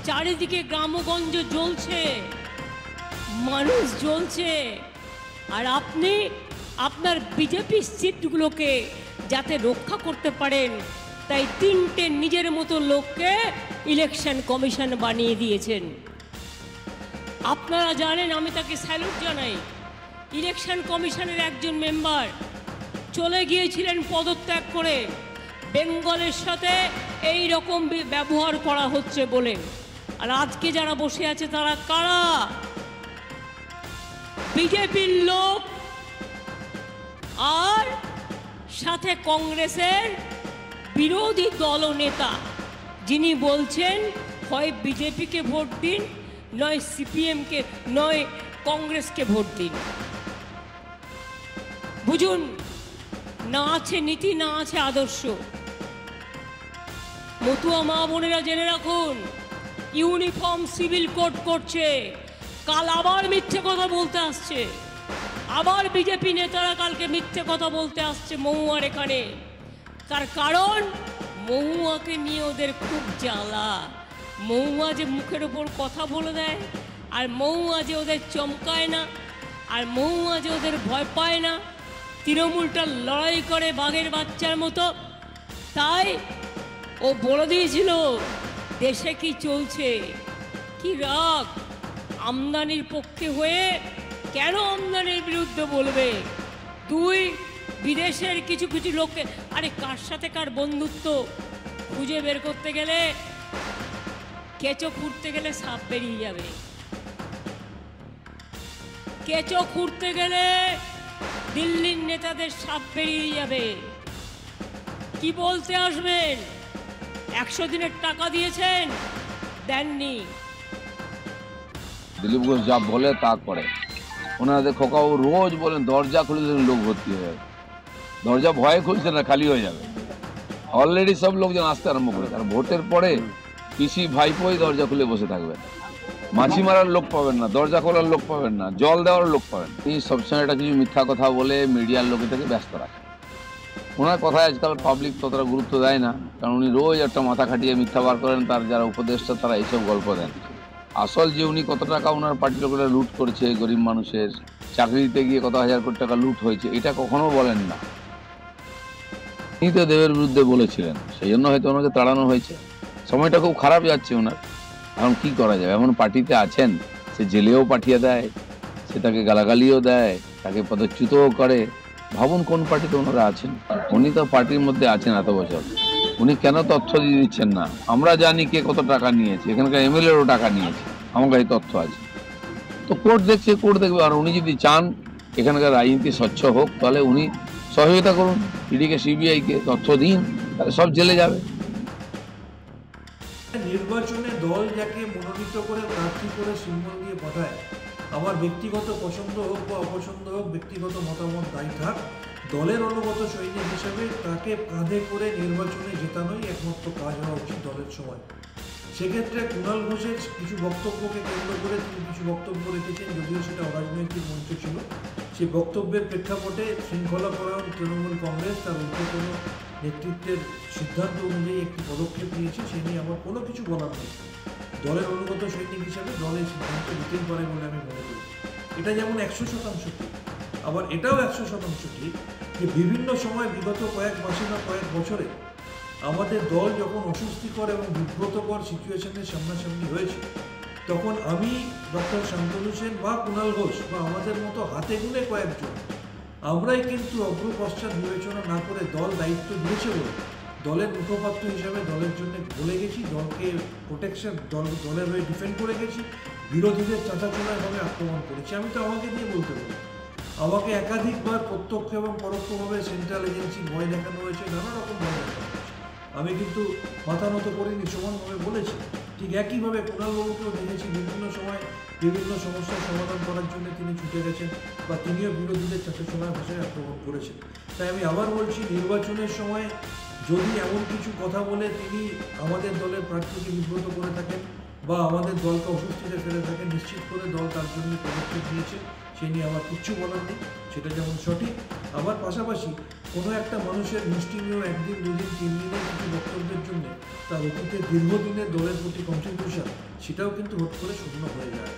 চারিদিকে গ্রামগঞ্জ জ্বলছে, মানুষ জ্বলছে, আর আপনি আপনার বিজেপি সিটগুলোকে যাতে রক্ষা করতে পারেন তাই 3টে নিজের মতো লোককে ইলেকশন কমিশন বানিয়ে দিয়েছেন। আপনারা জানেন, আমি তাকে স্যালুট জানাই। ইলেকশন কমিশনের একজন মেম্বার চলে গিয়েছিলেন পদত্যাগ করে, বেঙ্গলের সাথে এই রকম ব্যবহার করা হচ্ছে বলে। আর আজকে যারা বসে আছে তারা কারা? বিজেপির লোক আর সাথে কংগ্রেসের বিরোধী দলনেতা, যিনি বলছেন হয় বিজেপিকে ভোট দিন, নয় সিপিএমকে, নয় কংগ্রেসকে ভোট দিন। বুঝুন, না আছে নীতি, না আছে আদর্শ। মতুয়া মা বোনেরা জেনে রাখুন, ইউনিফর্ম সিভিল কোড করছে, কাল আবার মিথ্যে কথা বলতে আসছে, আবার বিজেপি নেতারা কালকে মিথ্যে কথা বলতে আসছে মহুয়ার এখানে। তার কারণ মহুয়াকে নিয়ে ওদের খুব জ্বালা। মহুয়া যে মুখের ওপর কথা বলে দেয়, আর মহুয়া যে ওদের চমকায় না, আর মহুয়া যে ওদের ভয় পায় না, তৃণমূলটা লড়াই করে বাঘের বাচ্চার মতো। তাই ও বলে দিয়েছিল দেশে কি চলছে, কি রাগ, আমদানির পক্ষে হয়ে কেন আমদানির বিরুদ্ধে বলবে। 2, বিদেশের কিছু কিছু লোককে, আরে কার সাথে কার বন্ধুত্ব খুঁজে বের করতে গেলে, কেঁচো খুঁড়তে গেলে সাপ বেরিয়ে যাবে। কেঁচো খুঁড়তে গেলে দিল্লির নেতাদের সাপ বেরিয়ে যাবে। কি বলতে আসবেন? 100 দিনের টাকা দিয়েছেন, দেননি। দিলীপ ঘোষ যা বলে তা করে। ওনাদের খোকাও রোজ বলেন দরজা খুলে দিলেন লোক ভর্তি হয়ে যাবে। দরজা ভয়ে খুলছে না, খালি হয়ে যাবে। অলরেডি সব লোকজন আসতে আরম্ভ করেছে। আর ভোটের পরে পিসি ভাইপোই দরজা খুলে বসে থাকবে। মাছি মারার লোক পাবেন না, দরজা খোলার লোক পাবেন না, জল দেওয়ার লোক পাবেন। এই সবসময় একটা কিছু মিথ্যা কথা বলে মিডিয়ার লোকে থেকে ব্যস্ত রাখেন। ওনার কথায় আজকাল পাবলিক ততটা গুরুত্ব দেয় না, কারণ উনি রোজ একটা মাথা খাটিয়ে মিথ্যা বার করেন। তার যারা উপদেষ্টা তারা এইসব গল্প দেন। আসল যে উনি কত টাকা ওনার পার্টির লোকেরা লুট করেছে, গরিব মানুষের চাকরি দিতে গিয়ে কত হাজার কোটি টাকা লুট হয়েছে, এটা কখনো বলেন না। তিনি তো দেবের বিরুদ্ধে বলেছিলেন, সেই জন্য হয়তো ওনাকে তাড়ানো হয়েছে। সময়টা খুব খারাপ যাচ্ছে ওনার। এখন কি করা যাবে? এমন পার্টিতে আছেন, সে জেলেও পাঠিয়ে দেয়, সে তাকে গালাগালিও দেয়, তাকে পদচ্যুতও করে। ভাবুন কোন পার্টিতে ওনারা আছেন। উনি তো পার্টির মধ্যে আছেন এত বছর, উনি কেন তথ্য দিয়ে দিচ্ছেন না? আমরা জানি কে কত টাকা নিয়েছে, এখানকার এমএলএরও টাকা নিয়েছে, আমার কাছে তথ্য আছে। তো কোর্ট দেখছে, কোর্ট দেখবে। আর উনি যদি চান এখানকার রাজনীতি স্বচ্ছ হোক, তাহলে উনি সহযোগিতা করুন, ইডিকে সিবিআইকে তথ্য দিন, তাহলে সব জেলে যাবে। নির্বাচনে দল যাকে মনোনীত করে প্রার্থী করে সিম্বল দিয়ে পাঠায়, আমার ব্যক্তিগত পছন্দ হোক বা অপছন্দ হোক, ব্যক্তিগত মতামত দায়ী থাক, দলের অনুগত সৈনিক হিসেবে তাকে কাঁধে করে নির্বাচনে জেতানোই একমাত্র কাজ হওয়া উচিত দলের সময়। সেক্ষেত্রে কুণাল ঘোষের কিছু বক্তব্যকে কেন্দ্র করে তিনি কিছু বক্তব্য রেখেছেন, যদিও সেটা অরাজনৈতিক মঞ্চ ছিল। সেই বক্তব্যের প্রেক্ষাপটে শৃঙ্খলাপরায়ণ তৃণমূল কংগ্রেস তার ঊর্ধ্বতন নেতৃত্বের সিদ্ধান্ত অনুযায়ী একটি পদক্ষেপ নিয়েছে, সে নিয়ে আমার কোনো কিছু বলার নেই। দলের অনুগত সৈনিক হিসাবে দলের সিদ্ধান্ত নিতেই পারে বলে আমি মনে করি। এটা যেমন 100% ঠিক, আবার এটাও 100% ঠিক যে বিভিন্ন সময় বিগত কয়েক মাসে বা কয়েক বছরে আমাদের দল যখন অস্বস্তিকর এবং বিব্রতকর সিচুয়েশনের সামনাসামনি হয়েছে, তখন আমি ডক্টর শান্তনু সেন বা কুণাল ঘোষ বা আমাদের মতো হাতে গুনে কয়েকজন, আমরাই কিন্তু অগ্রপশ্চাৎ বিবেচনা না করে দল দায়িত্ব দিয়েছে বলে দলের মুখপাত্র হিসাবে দলের জন্য বলে গেছি, দলকে প্রোটেকশন, দলের হয়ে ডিফেন্ড করে গেছি, বিরোধীদের চাঁচাচোলাভাবে আক্রমণ করেছি। আমি তো আমাকে দিয়ে বলতে পারি, আমাকে একাধিকবার প্রত্যক্ষ এবং পরোক্ষভাবে সেন্ট্রাল এজেন্সি ভয় দেখানো হয়েছে, নানা রকম ভয় দেখানো হয়েছে। আমি কিন্তু মাথা নত করিনি, সমানভাবে বলেছি। ঠিক একইভাবে কুণালবাবুকেও দেখেছি বিভিন্ন সময় বিভিন্ন সমস্যার সমাধান করার জন্য তিনি ছুটে গেছেন বা তিনিও বিরোধীদের চাঁচাচোলার ভাষায় আক্রমণ করেছেন। তাই আমি আবার বলছি, নির্বাচনের সময় যদি এমন কিছু কথা বলে তিনি আমাদের দলের প্রার্থীকে বিব্রত করে থাকেন বা আমাদের দলকে অস্বস্তিতে ফেলে থাকেন, নিশ্চিত করে দল তার জন্য পদক্ষেপ নিয়েছে, সে নিয়ে আমার কিচ্ছু বলার নেই, সেটা যেমন সঠিক। আবার পাশাপাশি কোনো একটা মানুষের মুষ্টিমেয় একদিন, দুদিন, 3 দিনের কিছু বক্তব্যের জন্য তার অতীতে দীর্ঘদিনের দলের প্রতি কনট্রিবিউশন সেটাও কিন্তু হুট করে শূন্য হয়ে যায়।